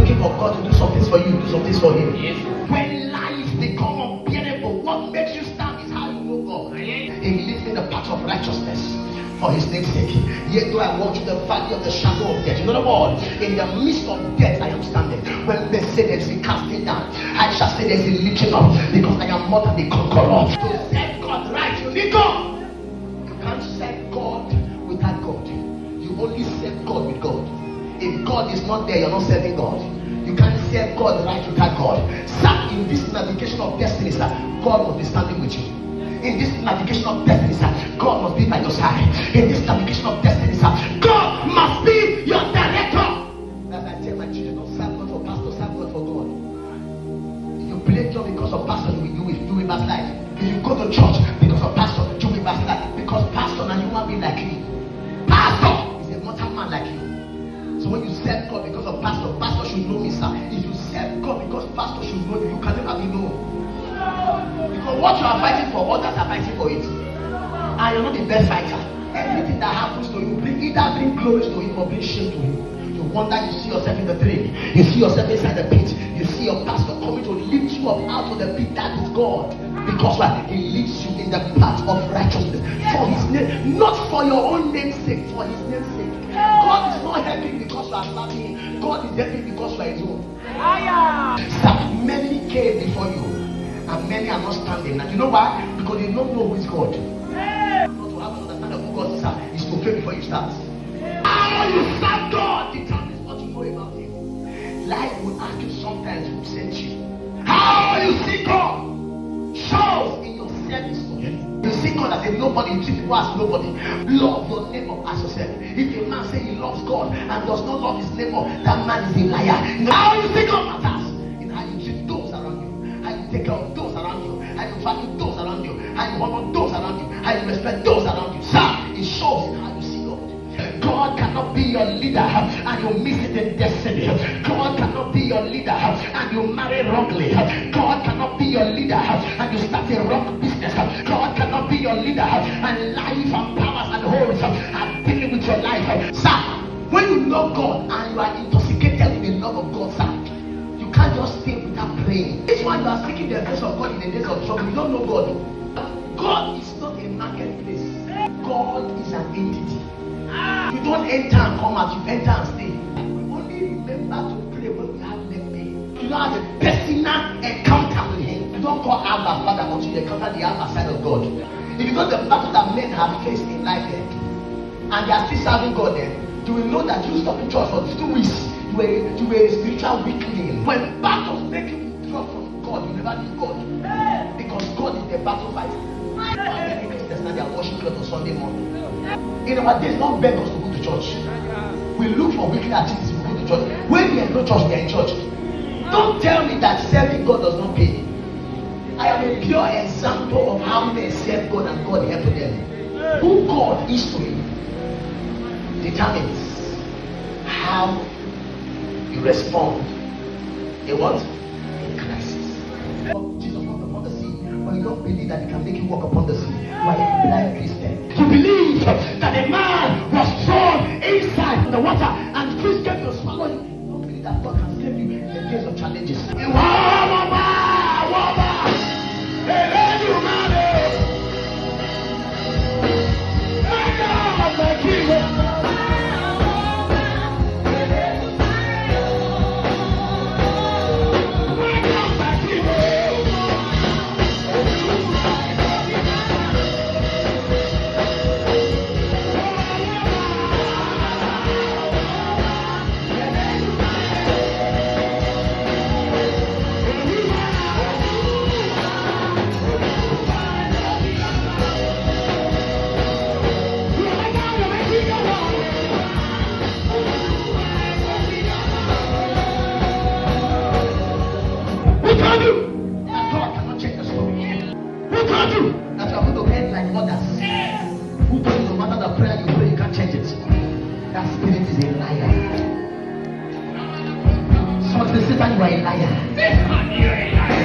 looking for God to do some things for you, do some things for him. Yes. When life become unbearable, what makes you stand is how you know God. He leads me in the path of righteousness for his name's sake. Yet though I walk through the valley of the shadow of death. In other words, in the midst of death I am standing. When they say there's a casting down, I shall say there's a lifting up, because I am more than a conqueror. To serve God right, you need God. You can't serve God without God. You only serve God with God. If God is not there, you're not serving God. You can't serve God right without God. Sir, in this navigation of destiny, sir, God must be standing with you. In this navigation of destiny, sir, God must be by your side. In this navigation of destiny, sir, God must be your director. As I tell my children, don't serve God for pastor, serve God for God. If you play God because of pastor, you will backslide. If you go to church because of pastor, you will backslide. Because pastor is a human being like you. Pastor is a mortal man like you. So when you serve God because of pastor, pastor should know me, sir. If you serve God because pastor should know you, you can never be known. Because what you are fighting for, others are fighting for it. And you're not the best fighter. Everything that happens to you, either bring glory to him or bring shame to him. You wonder, you see yourself in the dream. You see yourself inside the pit. You see your pastor coming to lift you up out of the pit. That is God. Because why? He leads you in the path of righteousness. For his name, not for your own name's sake, for his name's sake. God is not helping because you are loving him. God is helping because you are his own. Sir, many came before you, and many are not standing. And you know why? Because they don't know who is God. Not to have an understanding of who God is, sir, is to pray before you start. How you serve God determines what you know about him. Life will ask you sometimes who sent you. How you see God shows in your service to him. You see God as a nobody, you treat people as nobody. Love your neighbor as yourself. If a man says he loves God and does not love his neighbor, that man is a liar. How you see God matters in how you treat those around you, how you take care of those around you, how you value those around you, how you honor those around you, how you respect those around you. Sir, it shows in how you see God. God cannot be your leader and you miss it in destiny. God cannot be your leader and you marry wrongly. God cannot be your leader and you start a wrong business. God cannot be your leader and life and powers and holes are dealing with your life. Sir, when you know God and you are intoxicated with the love of God, sir, you can't just stay without praying. This one you are seeking the face of God in the days of trouble. You don't know God. God is not a marketplace. God is an entity. You don't enter and come out, you enter and stay. We only remember to pray when we have left pain. You don't have a personal encounter with him. You don't call Abba Father until you encounter the Abba side of God. If you know the battle that men have faced in life and they are still serving God you will know that you stop in church for 2 weeks. You were a spiritual weakling. When battles make you withdraw from God, you never leave God. Because God is the battle fighter. Many Christians now they are worshiping God on Sunday morning. In our days, don't beg us to go to church. We look for weekly activities to go to church. When we are no church, we are in church. Don't tell me that serving God does not pay. I am a pure example of how they serve God and God help them. Who God is to you determines how you respond in what? In crisis. Jesus walked upon the sea, but you don't believe that he can make you walk upon the sea. You are a blind Christian. You believe that a man was thrown inside the water and fish came to swallow you. You don't believe that God can save you in the days of challenges. Satan, you are a liar.